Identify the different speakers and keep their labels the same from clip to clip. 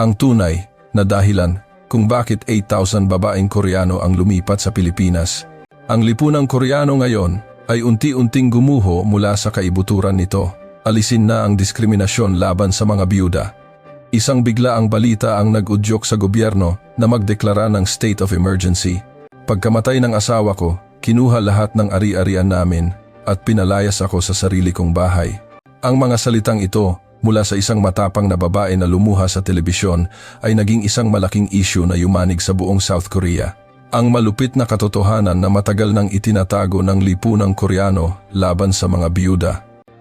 Speaker 1: Ang tunay na dahilan kung bakit 8,000 babaeng Koreano ang lumipat sa Pilipinas. Ang lipunang Koreano ngayon ay unti-unting gumuho mula sa kaibuturan nito. Alisin na ang diskriminasyon laban sa mga biyuda. Isang biglaang balita ang nag-udyok sa gobyerno na magdeklara ng state of emergency. Pagkamatay ng asawa ko, kinuha lahat ng ari-arian namin at pinalayas ako sa sarili kong bahay. Ang mga salitang ito mula sa isang matapang na babae na lumuha sa telebisyon ay naging isang malaking issue na yumanig sa buong South Korea. Ang malupit na katotohanan na matagal nang itinatago ng lipunang Koreano laban sa mga biyuda.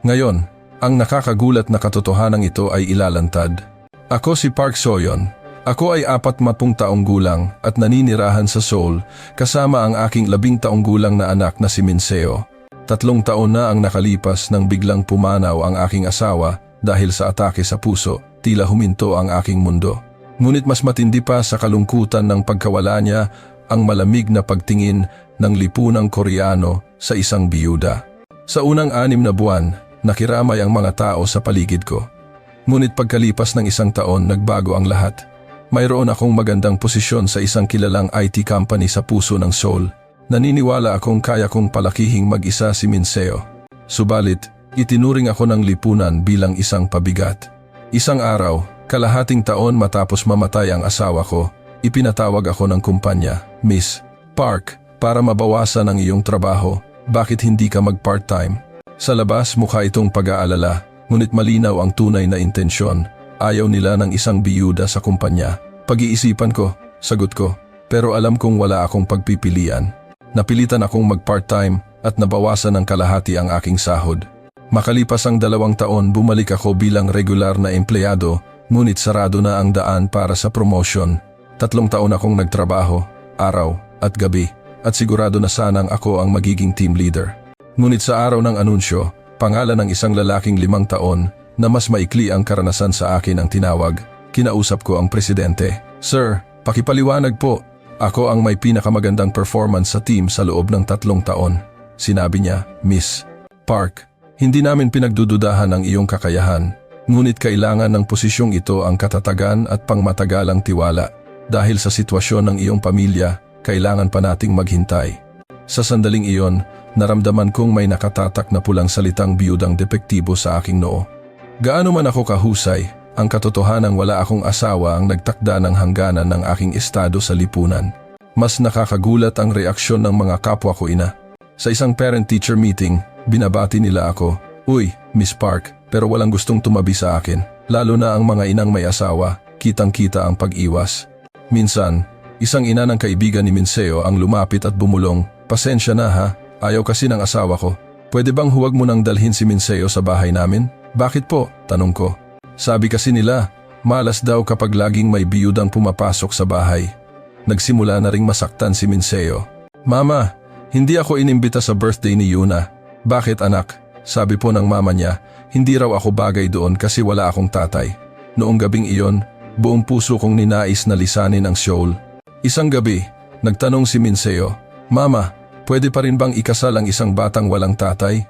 Speaker 1: Ngayon, ang nakakagulat na katotohanan ito ay ilalantad. Ako si Park Soyon. Ako ay 40 taong gulang at naninirahan sa Seoul kasama ang aking 10 taong gulang na anak na si Minseo. 3 taon na ang nakalipas nang biglang pumanaw ang aking asawa dahil sa atake sa puso, tila huminto ang aking mundo. Ngunit mas matindi pa sa kalungkutan ng pagkawala niya ang malamig na pagtingin ng lipunang Koreano sa isang biyuda. Sa unang 6 na buwan, nakiramay ang mga tao sa paligid ko. Ngunit pagkalipas ng 1 taon, nagbago ang lahat. Mayroon akong magandang posisyon sa isang kilalang IT company sa puso ng Seoul. Naniniwala akong kaya kong palakihing mag-isa si Minseo. Subalit, itinuring ako ng lipunan bilang isang pabigat. Isang araw, kalahating taon matapos mamatay ang asawa ko, ipinatawag ako ng kumpanya, Miss Park, para mabawasan ang iyong trabaho. Bakit hindi ka mag-part-time? Sa labas, mukha itong pag-aalala, ngunit malinaw ang tunay na intensyon. Ayaw nila ng isang biyuda sa kumpanya. Pag-iisipan ko, sagot ko, pero alam kong wala akong pagpipilian. Napilitan akong mag-part-time at nabawasan ng kalahati ang aking sahod. Makalipas ang 2 taon, bumalik ako bilang regular na empleyado, ngunit sarado na ang daan para sa promotion. 3 taon akong nagtrabaho, araw at gabi, at sigurado na sanang ako ang magiging team leader. Ngunit sa araw ng anunsyo, pangalan ng isang lalaking 5 taon, na mas maikli ang karanasan sa akin ang tinawag. Kinausap ko ang presidente. Sir, pakipaliwanag po. Ako ang may pinakamagandang performance sa team sa loob ng 3 taon. Sinabi niya, Miss Park, hindi namin pinagdududahan ang iyong kakayahan. Ngunit kailangan ng posisyong ito ang katatagan at pangmatagalang tiwala. Dahil sa sitwasyon ng iyong pamilya, kailangan pa nating maghintay. Sa sandaling iyon, naramdaman kong may nakatatak na pulang salitang biyudang depektibo sa aking noo. Gaano man ako kahusay, ang katotohanang wala akong asawa ang nagtakda ng hangganan ng aking estado sa lipunan. Mas nakakagulat ang reaksyon ng mga kapwa ko ina. Sa isang parent-teacher meeting, binabati nila ako, Uy, Miss Park, pero walang gustong tumabi sa akin. Lalo na ang mga inang may asawa, kitang-kita ang pag-iwas. Minsan, isang ina ng kaibigan ni Minseo ang lumapit at bumulong, Pasensya na ha, ayaw kasi ng asawa ko. Pwede bang huwag mo nang dalhin si Minseo sa bahay namin? Bakit po? Tanong ko. Sabi kasi nila, malas daw kapag laging may biyudang pumapasok sa bahay. Nagsimula na ring masaktan si Minseo. Mama, hindi ako inimbita sa birthday ni Yuna. Bakit anak? Sabi po ng mama niya, hindi raw ako bagay doon kasi wala akong tatay. Noong gabing iyon, buong puso kong ninais na lisanin ang Seoul. Isang gabi, nagtanong si Minseo, Mama, pwede pa rin bang ikasal ang isang batang walang tatay?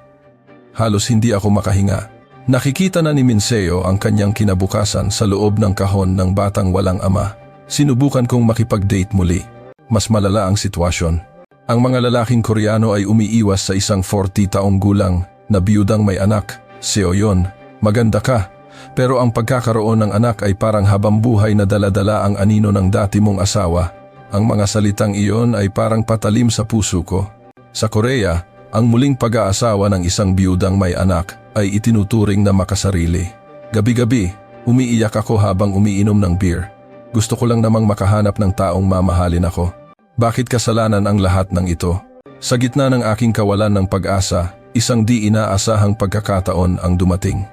Speaker 1: Halos hindi ako makahinga. Nakikita na ni Minseo ang kanyang kinabukasan sa loob ng kahon ng batang walang ama. Sinubukan kong makipag-date muli. Mas malala ang sitwasyon. Ang mga lalaking Koreano ay umiiwas sa isang 40 taong gulang na biyudang may anak. Seoyon, maganda ka. Pero ang pagkakaroon ng anak ay parang habambuhay na daladala ang anino ng dati mong asawa. Ang mga salitang iyon ay parang patalim sa puso ko. Sa Korea, ang muling pag-aasawa ng isang biyudang may anak ay itinuturing na makasarili. Gabi-gabi, umiiyak ako habang umiinom ng beer. Gusto ko lang namang makahanap ng taong mamahalin ako. Bakit kasalanan ang lahat ng ito? Sa gitna ng aking kawalan ng pag-asa, isang di inaasahang pagkakataon ang dumating.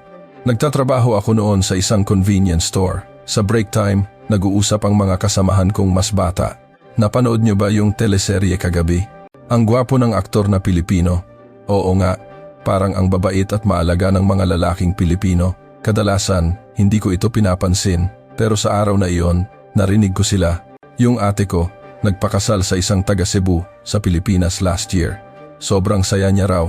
Speaker 1: Nagtatrabaho ako noon sa isang convenience store. Sa break time, nag-uusap ang mga kasamahan kong mas bata. Napanood niyo ba yung teleserye kagabi? Ang gwapo ng aktor na Pilipino. Oo nga, parang ang babait at maalaga ng mga lalaking Pilipino. Kadalasan, hindi ko ito pinapansin. Pero sa araw na iyon, narinig ko sila. Yung ate ko, nagpakasal sa isang taga Cebu sa Pilipinas last year. Sobrang saya niya raw.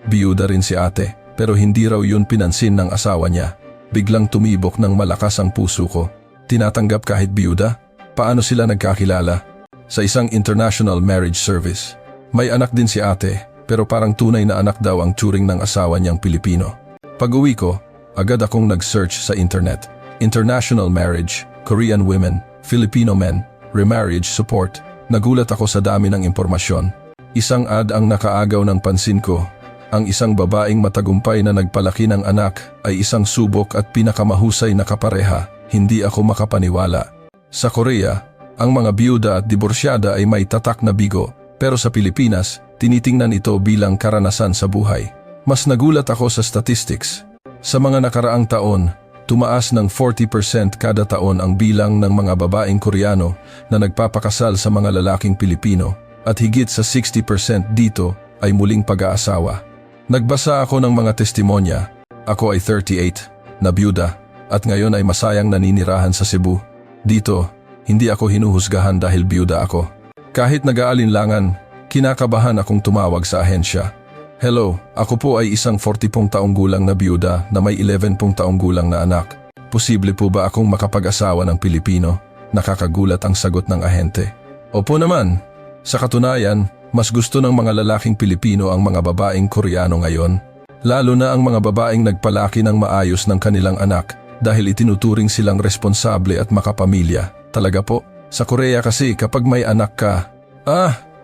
Speaker 1: Biyuda rin si ate, pero hindi raw yun pinansin ng asawa niya. Biglang tumibok ng malakas ang puso ko. Tinatanggap kahit biyuda? Paano sila nagkakilala? Sa isang international marriage service. May anak din si ate, pero parang tunay na anak daw ang turing ng asawa niyang Pilipino. Pag-uwi ko, agad akong nag-search sa internet. International marriage, Korean women, Filipino men, remarriage support. Nagulat ako sa dami ng impormasyon. Isang ad ang nakaagaw ng pansin ko. Ang isang babaeng matagumpay na nagpalaki ng anak ay isang subok at pinakamahusay na kapareha. Hindi ako makapaniwala. Sa Korea, ang mga biyuda at diborsyada ay may tatak na bigo, pero sa Pilipinas, tinitingnan ito bilang karanasan sa buhay. Mas nagulat ako sa statistics. Sa mga nakaraang taon, tumaas ng 40% kada taon ang bilang ng mga babaeng Koreano na nagpapakasal sa mga lalaking Pilipino at higit sa 60% dito ay muling pag-aasawa. Nagbasa ako ng mga testimonya. Ako ay 38, na byuda, at ngayon ay masayang naninirahan sa Cebu. Dito, hindi ako hinuhusgahan dahil byuda ako. Kahit nag-aalinlangan, kinakabahan akong tumawag sa ahensya. Hello, ako po ay isang 40 taong gulang na byuda na may 11 taong gulang na anak. Posible po ba akong makapag-asawa ng Pilipino? Nakakagulat ang sagot ng ahente. Opo naman. Sa katunayan, mas gusto ng mga lalaking Pilipino ang mga babaeng Koreano ngayon. Lalo na ang mga babaeng nagpalaki ng maayos ng kanilang anak dahil itinuturing silang responsable at makapamilya. Talaga po, sa Korea kasi kapag may anak ka,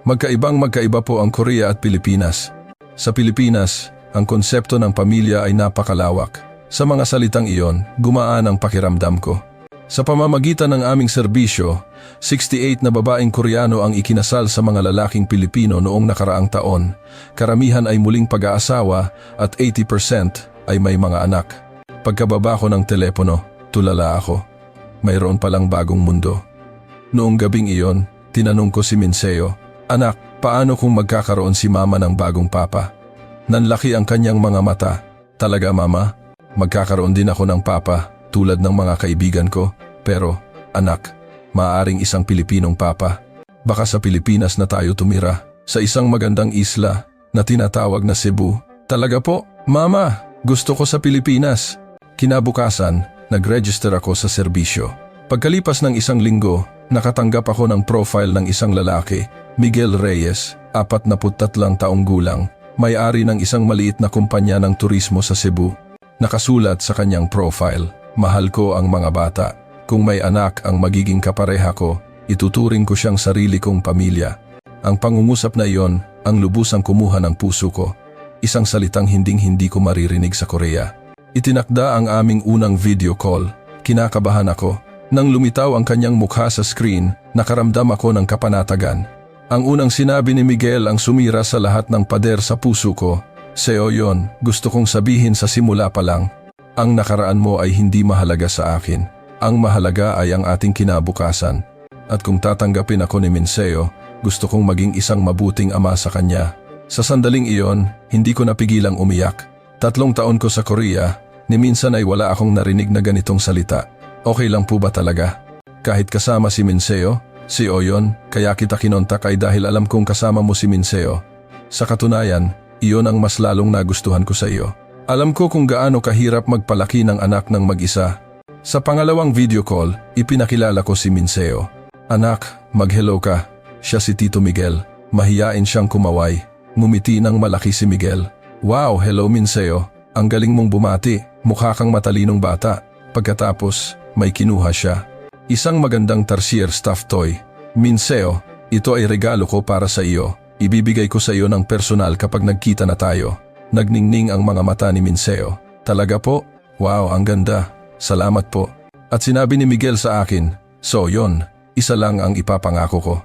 Speaker 1: magkaiba po ang Korea at Pilipinas. Sa Pilipinas, ang konsepto ng pamilya ay napakalawak. Sa mga salitang iyon, gumaan ang pakiramdam ko. Sa pamamagitan ng aming serbisyo, 68 na babaeng Koreano ang ikinasal sa mga lalaking Pilipino noong nakaraang taon. Karamihan ay muling pag-aasawa at 80% ay may mga anak. Pagkababa ko ng telepono, tulala ako. Mayroon palang bagong mundo. Noong gabing iyon, tinanong ko si Minseo, "Anak, paano kung magkakaroon si mama ng bagong papa?" Nanlaki ang kanyang mga mata. "Talaga mama? Magkakaroon din ako ng papa tulad ng mga kaibigan ko. Pero, anak, maaaring isang Pilipinong papa. Baka sa Pilipinas na tayo tumira, sa isang magandang isla na tinatawag na Cebu." "Talaga po? Mama, gusto ko sa Pilipinas." Kinabukasan, nag-register ako sa serbisyo. Pagkalipas ng isang linggo, nakatanggap ako ng profile ng isang lalaki, Miguel Reyes, 43 taong gulang, may-ari ng isang maliit na kumpanya ng turismo sa Cebu. Nakasulat sa kanyang profile, "Mahal ko ang mga bata. Kung may anak ang magiging kapareha ko, ituturing ko siyang sarili kong pamilya." Ang pangungusap na iyon ang lubusang kumuha ng puso ko. Isang salitang hinding-hindi ko maririnig sa Korea. Itinakda ang aming unang video call. Kinakabahan ako. Nang lumitaw ang kanyang mukha sa screen, nakaramdam ako ng kapanatagan. Ang unang sinabi ni Miguel ang sumira sa lahat ng pader sa puso ko. "Seo yon, gusto kong sabihin sa simula pa lang. Ang nakaraan mo ay hindi mahalaga sa akin. Ang mahalaga ay ang ating kinabukasan. At kung tatanggapin ako ni Minseo, gusto kong maging isang mabuting ama sa kanya." Sa sandaling iyon, hindi ko napigilang umiyak. 3 taon ko sa Korea, ni minsan ay wala akong narinig na ganitong salita. Okay lang po ba talaga? Kahit kasama si Minseo, si Oyon, kaya kita kinontak ay dahil alam kong kasama mo si Minseo. Sa katunayan, iyon ang mas lalong nagustuhan ko sa iyo. Alam ko kung gaano kahirap magpalaki ng anak ng mag-isa. Sa pangalawang video call, ipinakilala ko si Minseo. "Anak, mag-hello ka. Siya si Tito Miguel." Mahiyain siyang kumaway. Ngumiti ng malaki si Miguel. "Wow, hello Minseo. Ang galing mong bumati. Mukha kang matalinong bata." Pagkatapos, may kinuha siya. Isang magandang tarsier stuffed toy. "Minseo, ito ay regalo ko para sa iyo. Ibibigay ko sa iyo ng personal kapag nagkita na tayo." Nagningning ang mga mata ni Minseo. "Talaga po? Wow, ang ganda. Salamat po." At sinabi ni Miguel sa akin, "So yon, isa lang ang ipapangako ko.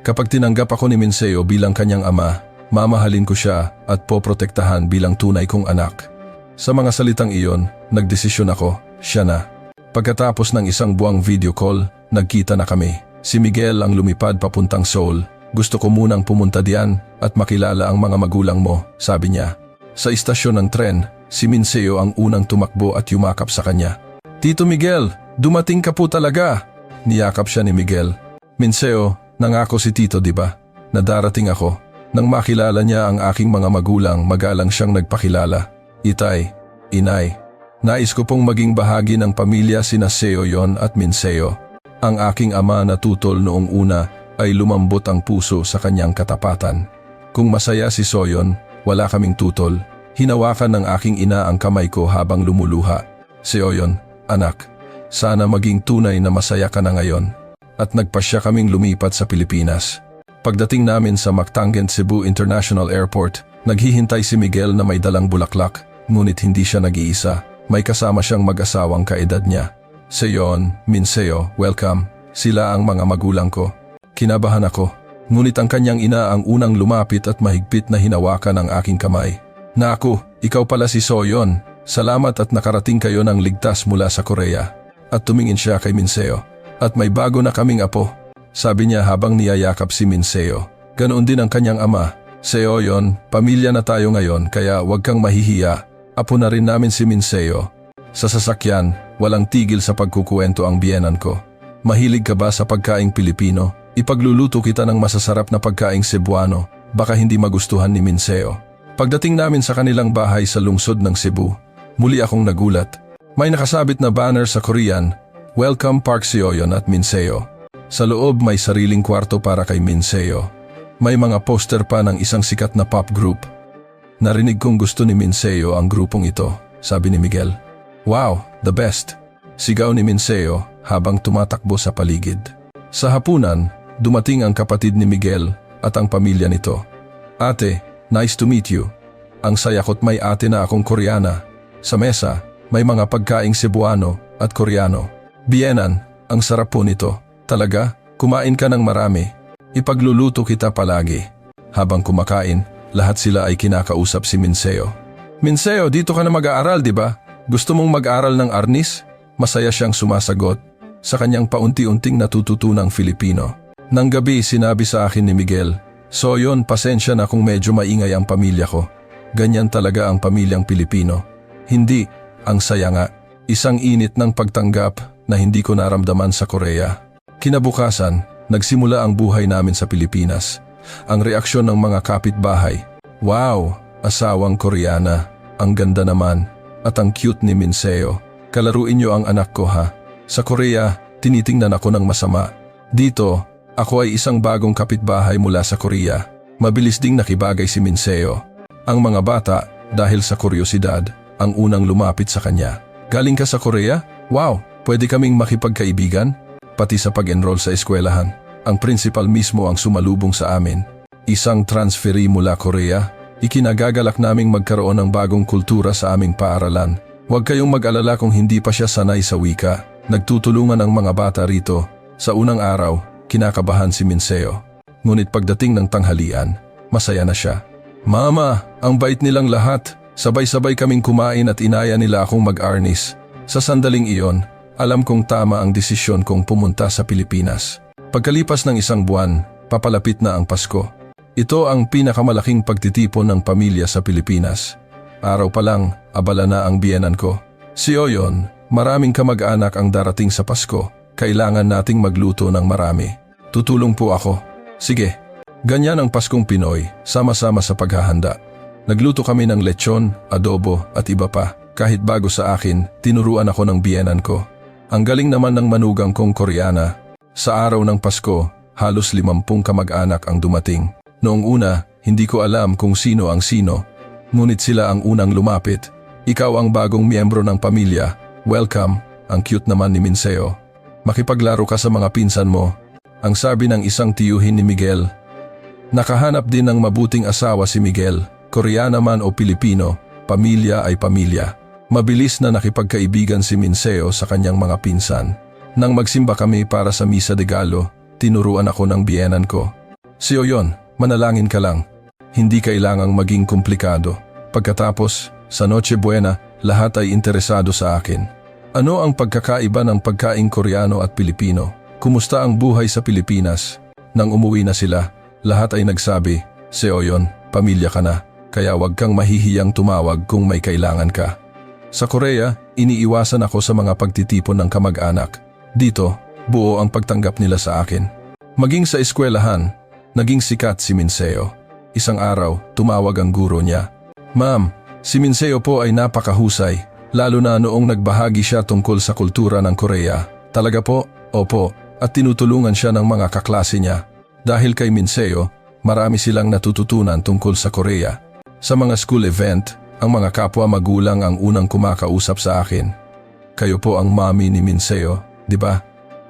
Speaker 1: Kapag tinanggap ako ni Minseo bilang kanyang ama, mamahalin ko siya at poprotektahan bilang tunay kong anak." Sa mga salitang iyon, nagdesisyon ako, siya na. Pagkatapos ng isang buwang video call, nagkita na kami. Si Miguel ang lumipad papuntang Seoul. "Gusto ko munang pumunta diyan at makilala ang mga magulang mo," sabi niya. Sa istasyon ng tren, si Minseo ang unang tumakbo at yumakap sa kanya. "Tito Miguel, dumating ka po talaga." Niyakap siya ni Miguel. "Minseo, nangako si Tito di ba? Na darating ako." Nang makilala niya ang aking mga magulang, magalang siyang nagpakilala. "Itay, inay, Nais ko pong maging bahagi ng pamilya sina Seoyon at Minseo. Ang aking ama na tutol noong una ay lumambot ang puso sa kanyang katapatan. Kung masaya si Soyon, wala kaming tutol. Hinawakan ng aking ina ang kamay ko habang lumuluha. Seoyon, anak, sana maging tunay na masaya ka na ngayon. At nagpasya kaming lumipat sa Pilipinas. Pagdating namin sa Mactangen Cebu International Airport, naghihintay si Miguel na may dalang bulaklak, ngunit hindi siya nag-iisa. May kasama siyang mag-asawang kaedad niya. Seoyon, Minseo, welcome. Sila ang mga magulang ko. Kinabahan ako, ngunit ang kanyang ina ang unang lumapit at mahigpit na hinawakan ang aking kamay. Naku, ikaw pala si Soyon. Salamat at nakarating kayo ng ligtas mula sa Korea. At tumingin siya kay Minseo. At may bago na kaming apo. Sabi niya habang niyayakap si Minseo. Ganoon din ang kanyang ama. Seoyon, pamilya na tayo ngayon kaya huwag kang mahihiya. Apo na rin namin si Minseo. Sa sasakyan, walang tigil sa pagkukuwento ang biyenan ko. Mahilig ka ba sa pagkaing Pilipino? Ipagluluto kita ng masasarap na pagkaing Cebuano. Baka hindi magustuhan ni Minseo. Pagdating namin sa kanilang bahay sa lungsod ng Cebu, muli akong nagulat. May nakasabit na banner sa Korean, Welcome Park Seoyon at Minseo. Sa loob may sariling kwarto para kay Minseo. May mga poster pa ng isang sikat na pop group. Narinig kong gusto ni Minseo ang grupong ito, sabi ni Miguel. Wow, the best! Sigaw ni Minseo habang tumatakbo sa paligid. Sa hapunan, dumating ang kapatid ni Miguel at ang pamilya nito. Ate, nice to meet you. Ang saya ko't may ate na akong Koreana. Sa mesa, may mga pagkaing Cebuano at Koreano. Bienan, ang sarap po nito. Talaga, kumain ka ng marami. Ipagluluto kita palagi. Habang kumakain, lahat sila ay kinakausap si Minseo. Minseo, dito ka na mag-aaral, di ba? Gusto mong mag-aral ng arnis? Masaya siyang sumasagot sa kanyang paunti-unting natututunang Filipino. Nang gabi, sinabi sa akin ni Miguel, Soyon, pasensya na kung medyo maingay ang pamilya ko. Ganyan talaga ang pamilyang Pilipino. Hindi, ang saya nga. Isang init ng pagtanggap na hindi ko naramdaman sa Korea. Kinabukasan, nagsimula ang buhay namin sa Pilipinas. Ang reaksyon ng mga kapitbahay, wow, asawang Koreana, ang ganda naman, at ang cute ni Minseo. Kalaruin niyo ang anak ko ha. Sa Korea, tinitingnan ako ng masama. Dito, ako ay isang bagong kapitbahay mula sa Korea. Mabilis ding nakibagay si Minseo. Ang mga bata, dahil sa kuryosidad, ang unang lumapit sa kanya. Galing ka sa Korea? Wow, pwede kaming makipagkaibigan? Pati sa pag-enroll sa eskwelahan. Ang principal mismo ang sumalubong sa amin. Isang transferee mula Korea. Ikinagagalak naming magkaroon ng bagong kultura sa aming paaralan. Huwag kayong mag-alala kung hindi pa siya sanay sa wika. Nagtutulungan ang mga bata rito. Sa unang araw, kinakabahan si Minseo. Ngunit pagdating ng tanghalian, masaya na siya. Mama, ang bait nilang lahat. Sabay-sabay kaming kumain at inaya nila akong mag-arnis. Sa sandaling iyon, alam kong tama ang desisyon kong pumunta sa Pilipinas. Pagkalipas ng isang buwan, papalapit na ang Pasko. Ito ang pinakamalaking pagtitipon ng pamilya sa Pilipinas. Araw pa lang, abala na ang biyenan ko. Seoyon, maraming kamag-anak ang darating sa Pasko. Kailangan nating magluto ng marami. Tutulong po ako. Sige. Ganyan ang Paskong Pinoy, sama-sama sa paghahanda. Nagluto kami ng lechon, adobo at iba pa. Kahit bago sa akin, tinuruan ako ng biyenan ko. Ang galing naman ng manugang kong Koreana. Sa araw ng Pasko, halos 50 kamag-anak ang dumating. Noong una, hindi ko alam kung sino ang sino. Ngunit sila ang unang lumapit. Ikaw ang bagong miyembro ng pamilya. Welcome, ang cute naman ni Minseo. Makipaglaro ka sa mga pinsan mo. Ang sabi ng isang tiyuhin ni Miguel. Nakahanap din ng mabuting asawa si Miguel. Koreana man o Pilipino, pamilya ay pamilya. Mabilis na nakipagkaibigan si Minseo sa kanyang mga pinsan. Nang magsimba kami para sa Misa de Gallo, tinuruan ako ng biyenan ko. Seoyon, manalangin ka lang. Hindi kailangang maging komplikado. Pagkatapos, sa Noche Buena, lahat ay interesado sa akin. Ano ang pagkakaiba ng pagkaing Koreano at Pilipino? Kumusta ang buhay sa Pilipinas? Nang umuwi na sila, lahat ay nagsabi, Seoyon, pamilya ka na, kaya wag kang mahihiyang tumawag kung may kailangan ka. Sa Korea, iniiwasan ako sa mga pagtitipon ng kamag-anak. Dito, buo ang pagtanggap nila sa akin. Maging sa eskwelahan, naging sikat si Minseo. Isang araw, tumawag ang guro niya. Ma'am, si Minseo po ay napakahusay. Lalo na noong nagbahagi siya tungkol sa kultura ng Korea. Talaga po? Opo. At tinutulungan siya ng mga kaklase niya. Dahil kay Minseo, marami silang natututunan tungkol sa Korea. Sa mga school event, ang mga kapwa magulang ang unang kumakausap sa akin. Kayo po ang mommy ni Minseo, di ba?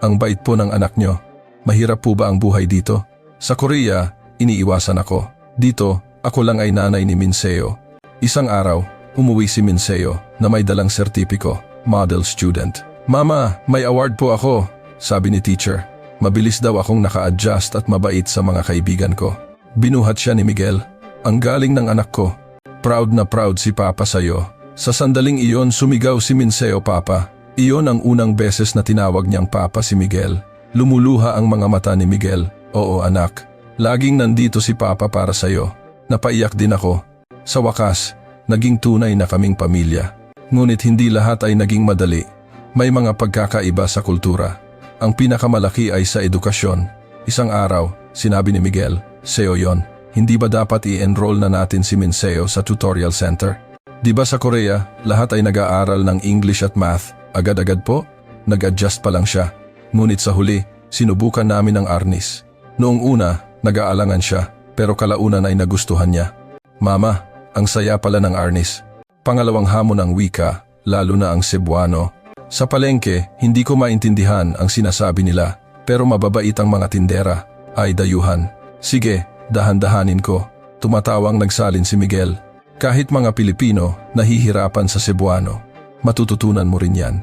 Speaker 1: Ang bait po ng anak nyo. Mahirap po ba ang buhay dito? Sa Korea, iniiwasan ako. Dito, ako lang ay nanay ni Minseo. Isang araw, umuwi si Minseo na may dalang sertipiko, model student. Mama, may award po ako, sabi ni teacher. Mabilis daw akong naka-adjust at mabait sa mga kaibigan ko. Binuhat siya ni Miguel. Ang galing ng anak ko. Proud na proud si Papa sa'yo. Sa sandaling iyon sumigaw si Minseo, Papa. Iyon ang unang beses na tinawag niyang Papa si Miguel. Lumuluha ang mga mata ni Miguel. Oo anak, laging nandito si Papa para sa'yo. Napaiyak din ako. Sa wakas, naging tunay na kaming pamilya. Ngunit hindi lahat ay naging madali. May mga pagkakaiba sa kultura. Ang pinakamalaki ay sa edukasyon. Isang araw, sinabi ni Miguel, Seo yon, hindi ba dapat i-enroll na natin si Minseo sa tutorial center? Di ba sa Korea, lahat ay nag-aaral ng English at math? Agad-agad po? Nag-adjust pa lang siya. Ngunit sa huli, sinubukan namin ang arnis. Noong una, nag-aalangan siya, pero kalaunan ay nagustuhan niya. Mama, ang saya pala ng arnis. Pangalawang hamon ang wika, lalo na ang Cebuano. Sa palengke, hindi ko maintindihan ang sinasabi nila, pero mababait ang mga tindera. Ay dayuhan. Sige, dahan-dahanin ko. Tumatawang nagsalin si Miguel. Kahit mga Pilipino, nahihirapan sa Cebuano. Matututunan mo rin yan.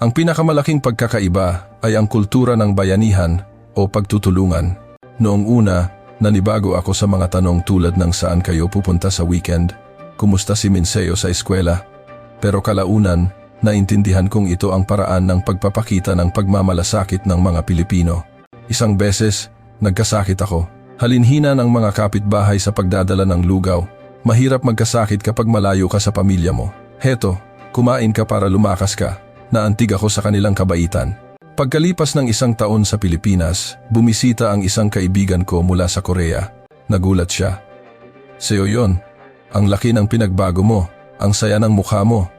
Speaker 1: Ang pinakamalaking pagkakaiba ay ang kultura ng bayanihan o pagtutulungan. Noong una, nanibago ako sa mga tanong tulad ng saan kayo pupunta sa weekend, kumusta si Minseo sa eskwela. Pero kalaunan, naintindihan kong ito ang paraan ng pagpapakita ng pagmamalasakit ng mga Pilipino. Isang beses, nagkasakit ako. Halinhina ng mga kapitbahay sa pagdadala ng lugaw. Mahirap magkasakit kapag malayo ka sa pamilya mo. Heto, kumain ka para lumakas ka. Naantig ako sa kanilang kabaitan. Pagkalipas ng isang taon sa Pilipinas, bumisita ang isang kaibigan ko mula sa Korea. Nagulat siya. Seo yon, ang laki ng pinagbago mo, ang saya ng mukha mo.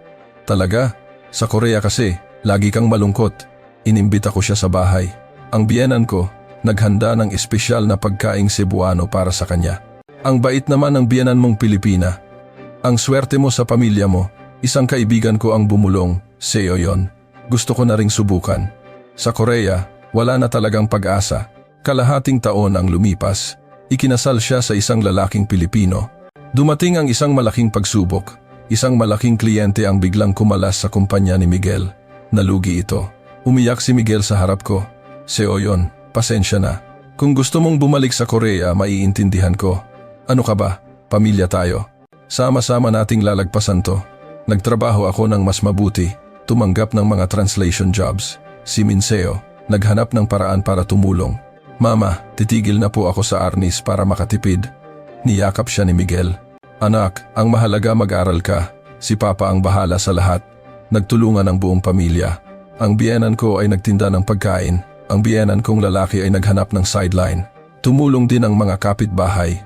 Speaker 1: Talaga? Sa Korea kasi, lagi kang malungkot. Inimbita ko siya sa bahay. Ang biyenan ko, naghanda ng espesyal na pagkaing Cebuano para sa kanya. Ang bait naman ng biyenan mong Pilipina. Ang swerte mo sa pamilya mo, isang kaibigan ko ang bumulong, Seo yon. Gusto ko na ring subukan. Sa Korea, wala na talagang pag-asa. Kalahating taon ang lumipas. Ikinasal siya sa isang lalaking Pilipino. Dumating ang isang malaking pagsubok. Isang malaking kliyente ang biglang kumalas sa kumpanya ni Miguel. Nalugi ito. Umiyak si Miguel sa harap ko. Seo yon, pasensya na. Kung gusto mong bumalik sa Korea, maiintindihan ko. Ano ka ba? Pamilya tayo. Sama-sama nating lalagpasan to. Nagtrabaho ako ng mas mabuti. Tumanggap ng mga translation jobs. Si Minseo, naghanap ng paraan para tumulong. Mama, titigil na po ako sa arnis para makatipid. Niyakap siya ni Miguel. Anak, ang mahalaga mag-aral ka. Si Papa ang bahala sa lahat. Nagtulungan ang buong pamilya. Ang biyenan ko ay nagtinda ng pagkain. Ang biyenan kong lalaki ay naghanap ng sideline. Tumulong din ang mga kapitbahay.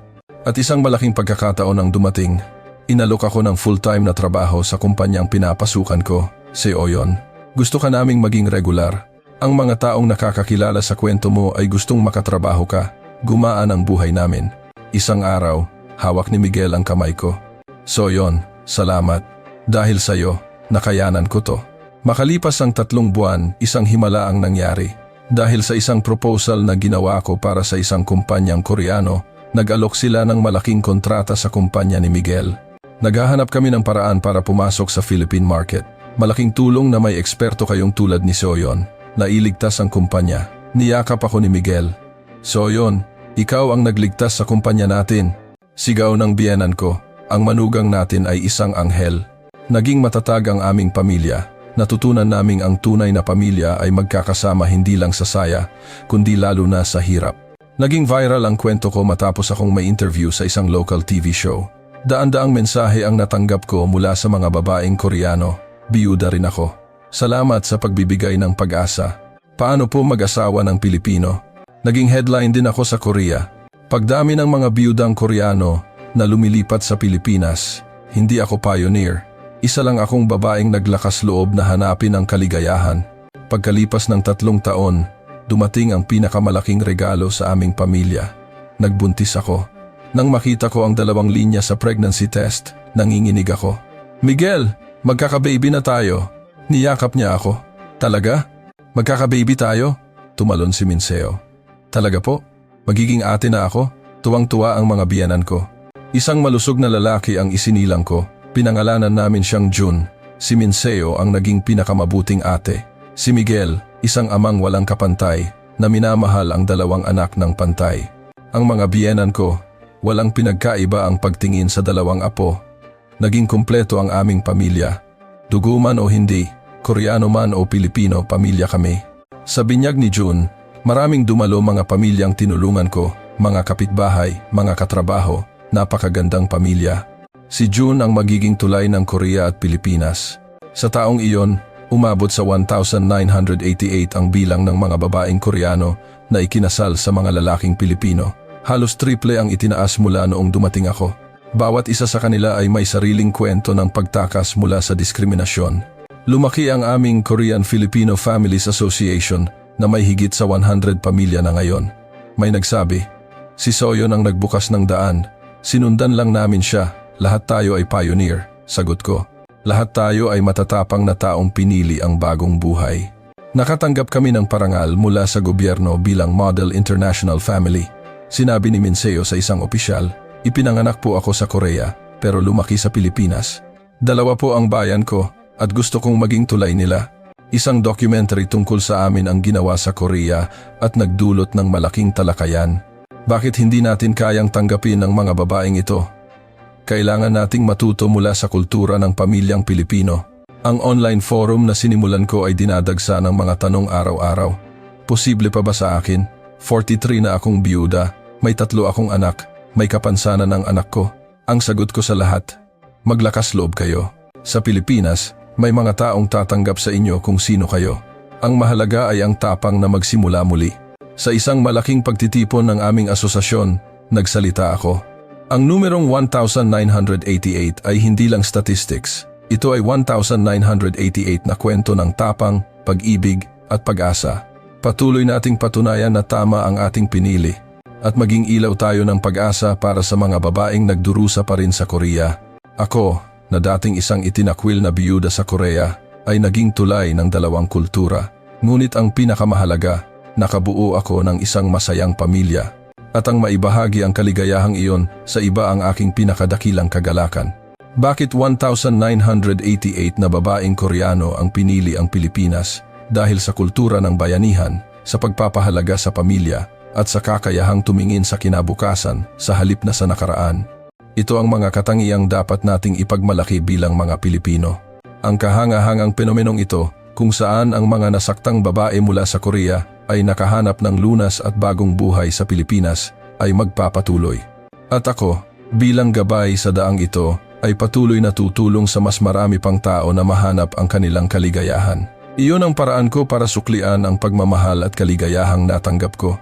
Speaker 1: At isang malaking pagkakataon ang dumating. Inalok ako ng full-time na trabaho sa kumpanyang pinapasukan ko, Seo yon. Gusto ka naming maging regular. Ang mga taong nakakakilala sa kwento mo ay gustong makatrabaho ka. Gumaan ang buhay namin. Isang araw, hawak ni Miguel ang kamay ko. So yon, salamat. Dahil sa'yo, nakayanan ko to. Makalipas ang 3 buwan, isang himala ang nangyari. Dahil sa isang proposal na ginawa ko para sa isang kumpanyang Koreano, nag-alok sila ng malaking kontrata sa kumpanya ni Miguel. Naghahanap kami ng paraan para pumasok sa Philippine market. Malaking tulong na may eksperto kayong tulad ni Soyon. Nailigtas ang kumpanya. Niyakap ako ni Miguel. Soyon, ikaw ang nagligtas sa kumpanya natin. Sigaw ng biyenan ko, ang manugang natin ay isang anghel. Naging matatag ang aming pamilya. Natutunan naming ang tunay na pamilya ay magkakasama hindi lang sa saya, kundi lalo na sa hirap. Naging viral ang kwento ko matapos akong may interview sa isang local TV show. Daan-daang mensahe ang natanggap ko mula sa mga babaeng Koreano. Biyuda rin ako. Salamat sa pagbibigay ng pag-asa. Paano po mag-asawa ng Pilipino? Naging headline din ako sa Korea. Pagdami ng mga biyudang Koreano na lumilipat sa Pilipinas, hindi ako pioneer. Isa lang akong babaeng naglakas loob na hanapin ang kaligayahan. Pagkalipas ng 3 taon, dumating ang pinakamalaking regalo sa aming pamilya. Nagbuntis ako. Nang makita ko ang 2 linya sa pregnancy test, nanginginig ako. "Miguel, magkaka-baby na tayo." Niyakap niya ako. "Talaga? Magkaka-baby tayo?" Tumalon si Minseo. "Talaga po? Magiging ate na ako?" Tuwang-tuwa ang mga biyenan ko. Isang malusog na lalaki ang isinilang ko. Pinangalanan namin siyang June. Si Minseo ang naging pinakamabuting ate. Si Miguel, isang amang walang kapantay na minamahal ang 2 anak ng pantay. Ang mga biyenan ko, walang pinagkaiba ang pagtingin sa 2 apo. Naging kumpleto ang aming pamilya. Dugo man o hindi, Koreano man o Pilipino, pamilya kami. Sa binyag ni June, maraming dumalo mga pamilyang tinulungan ko, mga kapitbahay, mga katrabaho, napakagandang pamilya. Si June ang magiging tulay ng Korea at Pilipinas. Sa taong iyon, umabot sa 1,988 ang bilang ng mga babaeng Koreano na ikinasal sa mga lalaking Pilipino. Halos triple ang itinaas mula noong dumating ako. Bawat isa sa kanila ay may sariling kwento ng pagtakas mula sa diskriminasyon. Lumaki ang aming Korean-Filipino Families Association na may higit sa 100 pamilya na ngayon. May nagsabi, "Si Soyon ang nagbukas ng daan. Sinundan lang namin siya. Lahat tayo ay pioneer." Sagot ko, lahat tayo ay matatapang na taong pinili ang bagong buhay. Nakatanggap kami ng parangal mula sa gobyerno bilang Model International Family. Sinabi ni Minseo sa isang opisyal, "Ipinanganak po ako sa Korea pero lumaki sa Pilipinas. 2 po ang bayan ko at gusto kong maging tulay nila." Isang documentary tungkol sa amin ang ginawa sa Korea at nagdulot ng malaking talakayan. Bakit hindi natin kayang tanggapin ang mga babaeng ito? Kailangan nating matuto mula sa kultura ng pamilyang Pilipino. Ang online forum na sinimulan ko ay dinadagsa ng mga tanong araw-araw. Posible pa ba sa akin? 43 na akong biyuda, may 3 akong anak, may kapansanan ang anak ko. Ang sagot ko sa lahat, maglakas loob kayo. Sa Pilipinas, may mga taong tatanggap sa inyo kung sino kayo. Ang mahalaga ay ang tapang na magsimula muli. Sa isang malaking pagtitipon ng aming asosasyon, nagsalita ako. Ang numerong 1,988 ay hindi lang statistics. Ito ay 1,988 na kwento ng tapang, pag-ibig at pag-asa. Patuloy nating patunayan na tama ang ating pinili at maging ilaw tayo ng pag-asa para sa mga babaeng nagdurusa pa rin sa Korea. Ako, na dating isang itinakwil na biyuda sa Korea, ay naging tulay ng 2 kultura. Ngunit ang pinakamahalaga, nakabuo ako ng isang masayang pamilya. At ang maibahagi ang kaligayahang iyon sa iba ang aking pinakadakilang kagalakan. Bakit 1,988 na babaeng Koreano ang pinili ang Pilipinas? Dahil sa kultura ng bayanihan, sa pagpapahalaga sa pamilya, at sa kakayahang tumingin sa kinabukasan sa halip na sa nakaraan. Ito ang mga katangiang dapat nating ipagmalaki bilang mga Pilipino. Ang kahangahangang fenomenong ito, kung saan ang mga nasaktang babae mula sa Korea ay nakahanap ng lunas at bagong buhay sa Pilipinas, ay magpapatuloy. At ako, bilang gabay sa daang ito, ay patuloy na tutulong sa mas marami pang tao na mahanap ang kanilang kaligayahan. Iyon ang paraan ko para suklian ang pagmamahal at kaligayahang natanggap ko.